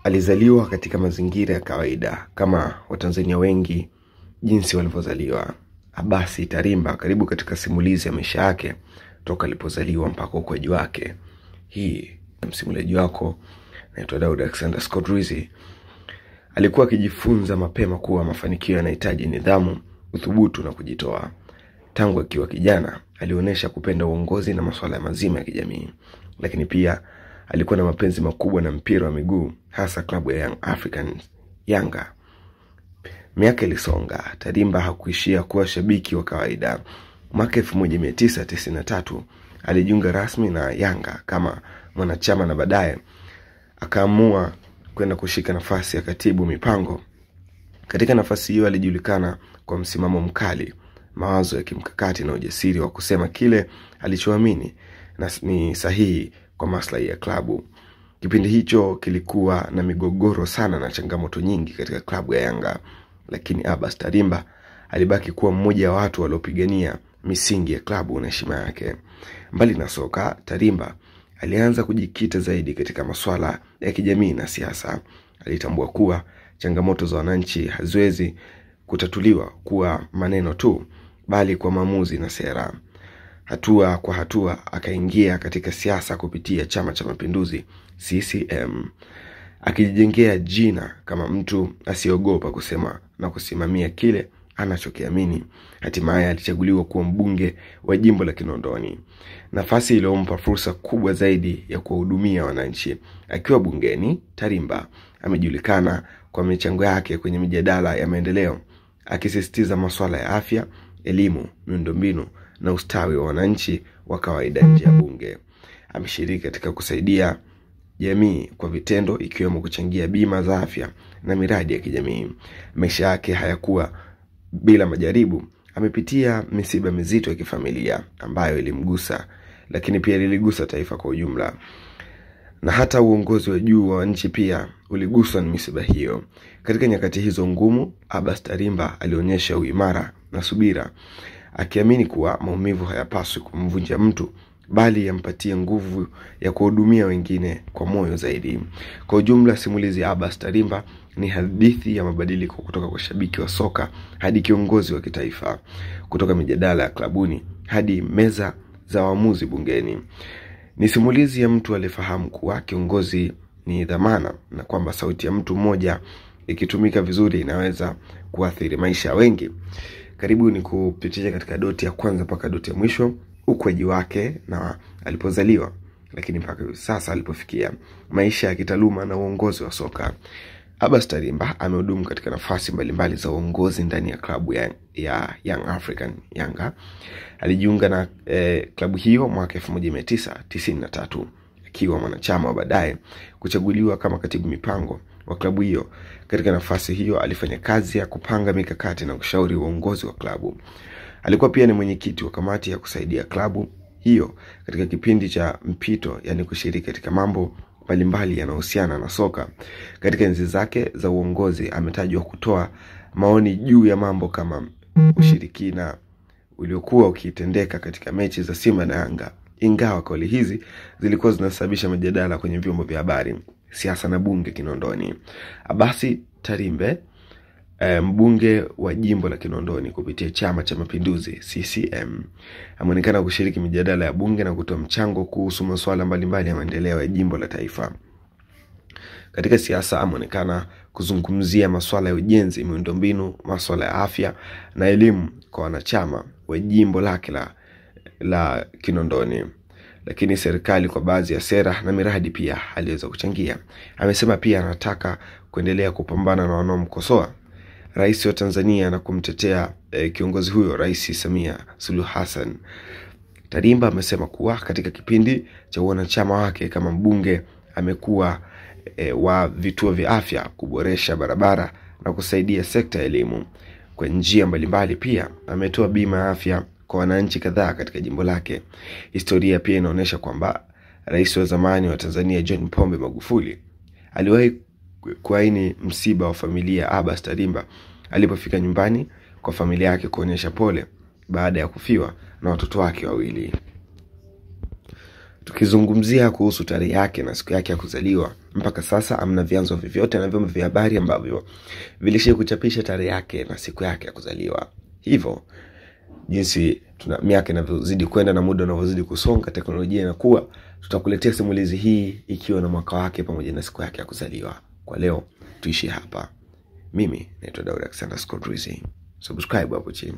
Alizaliwa katika mazingira ya kawaida kama Watanzania wengi jinsi walivyozaliwa. Abasi Tarimba karibu katika simulizi ya maisha yake toka alipozaliwa mpaka ukuaji wake. Hii ni msimuliaji wako, naitwa Daud Alexander Scott Rizzi. Alikuwa akijifunza mapema kuwa mafanikio yanahitaji nidhamu, uthubutu na kujitoa. Tangu akiwa kijana alionyesha kupenda uongozi na masuala mazima ya kijamii, lakini pia alikuwa na mapenzi makubwa na mpira wa miguu, hasa klabu ya Young Africans, Yanga. Miaka ilisonga, Tarimba hakuishia kuwa shabiki wa kawaida. Mwaka 1993 alijiunga rasmi na Yanga kama mwanachama na baadaye akaamua kwenda kushika nafasi ya katibu mipango. Katika nafasi hiyo alijulikana kwa msimamo mkali, mawazo ya kimkakati na ujasiri wa kusema kile alichoamini na ni sahihi kwa maslahi ya klabu. Kipindi hicho kilikuwa na migogoro sana na changamoto nyingi katika klabu ya Yanga, lakini Abasi Tarimba alibaki kuwa mmoja wa watu waliopigania misingi ya klabu na heshima yake. Mbali na soka, Tarimba alianza kujikita zaidi katika masuala ya kijamii na siasa. Alitambua kuwa changamoto za wananchi haziwezi kutatuliwa kwa maneno tu, bali kwa maamuzi na sera. Hatua kwa hatua akaingia katika siasa kupitia Chama cha Mapinduzi CCM, akijijengea jina kama mtu asiogopa kusema na kusimamia kile anachokiamini. Hatimaye alichaguliwa kuwa mbunge wa jimbo la Kinondoni, nafasi iliyompa fursa kubwa zaidi ya kuwahudumia wananchi. Akiwa bungeni, Tarimba amejulikana kwa michango yake kwenye mijadala ya maendeleo, akisisitiza masuala ya afya, elimu, miundombinu na ustawi wa wananchi wa kawaida nje ya bunge. Ameshiriki katika kusaidia jamii kwa vitendo, ikiwemo kuchangia bima za afya na miradi ya kijamii. Maisha yake hayakuwa bila majaribu. Amepitia misiba mizito ya kifamilia ambayo ilimgusa, lakini pia liligusa taifa kwa ujumla. Na hata uongozi wa juu wa nchi pia uliguswa na misiba hiyo. Katika nyakati hizo ngumu, Abasi Tarimba alionyesha uimara na subira, akiamini kuwa maumivu hayapaswi kumvunja mtu, bali yampatie nguvu ya kuhudumia wengine kwa moyo zaidi. Kwa ujumla, simulizi ya Abasi Tarimba ni hadithi ya mabadiliko kutoka kwa shabiki wa soka hadi kiongozi wa kitaifa, kutoka mijadala ya klabuni hadi meza za waamuzi bungeni. Ni simulizi ya mtu aliyefahamu kuwa kiongozi ni dhamana, na kwamba sauti ya mtu mmoja ikitumika vizuri inaweza kuathiri maisha ya wengi. Karibu ni kupitia katika doti ya kwanza mpaka doti ya mwisho, ukuaji wake na alipozaliwa, lakini mpaka sasa alipofikia, maisha ya kitaaluma na uongozi wa soka. Abasi Tarimba amehudumu katika nafasi mbalimbali za uongozi ndani ya klabu ya Young African, Yanga. Alijiunga na klabu hiyo mwaka 1993 akiwa mwanachama wa baadaye kuchaguliwa kama katibu mipango wa klabu hiyo. Katika nafasi hiyo alifanya kazi ya kupanga mikakati na kushauri uongozi wa klabu. Alikuwa pia ni mwenyekiti wa kamati ya kusaidia klabu hiyo katika kipindi cha mpito, yani kushiriki katika mambo mbalimbali yanayohusiana na soka. Katika enzi zake za uongozi ametajwa kutoa maoni juu ya mambo kama ushirikina uliokuwa ukitendeka katika mechi za Simba na Yanga. Ingawa kauli hizi zilikuwa zinasababisha mjadala kwenye vyombo vya habari, siasa na bunge Kinondoni. Abasi Tarimba, mbunge wa jimbo la Kinondoni kupitia Chama cha Mapinduzi CCM, ameonekana kushiriki mijadala ya bunge na kutoa mchango kuhusu masuala mbalimbali ya maendeleo ya jimbo la taifa. Katika siasa ameonekana kuzungumzia masuala ya ujenzi, miundombinu, masuala ya afya na elimu kwa wanachama wa jimbo lake la Kinondoni. Lakini serikali kwa baadhi ya sera na miradi pia aliweza kuchangia. Amesema pia anataka kuendelea kupambana na wanaomkosoa Rais wa Tanzania na kumtetea kiongozi huyo, Rais Samia Suluhu Hassan. Tarimba amesema kuwa katika kipindi cha wanachama wake kama mbunge amekuwa wa vituo vya afya, kuboresha barabara na kusaidia sekta ya elimu kwa njia mbalimbali. Pia ametoa bima ya afya kwa wananchi kadhaa katika jimbo lake. Historia pia inaonyesha kwamba Rais wa zamani wa Tanzania John Pombe Magufuli aliwahi kuaini msiba wa familia Abasi Tarimba alipofika nyumbani kwa familia yake kuonyesha pole baada ya kufiwa na watoto wake wawili. Tukizungumzia kuhusu tarehe yake na siku yake ya kuzaliwa, mpaka sasa hamna vyanzo vyovyote na vyombo vya habari ambavyo vilishia kuchapisha tarehe yake na siku yake ya kuzaliwa. Hivyo jinsi miaka inavyozidi kwenda na muda unavyozidi kusonga, teknolojia inakuwa, tutakuletea simulizi hii ikiwa na mwaka wake pamoja na siku yake ya kuzaliwa. Kwa leo tuishi hapa. Mimi naitwa Daud Alexander Scott Rizzi. Subscribe hapo chini.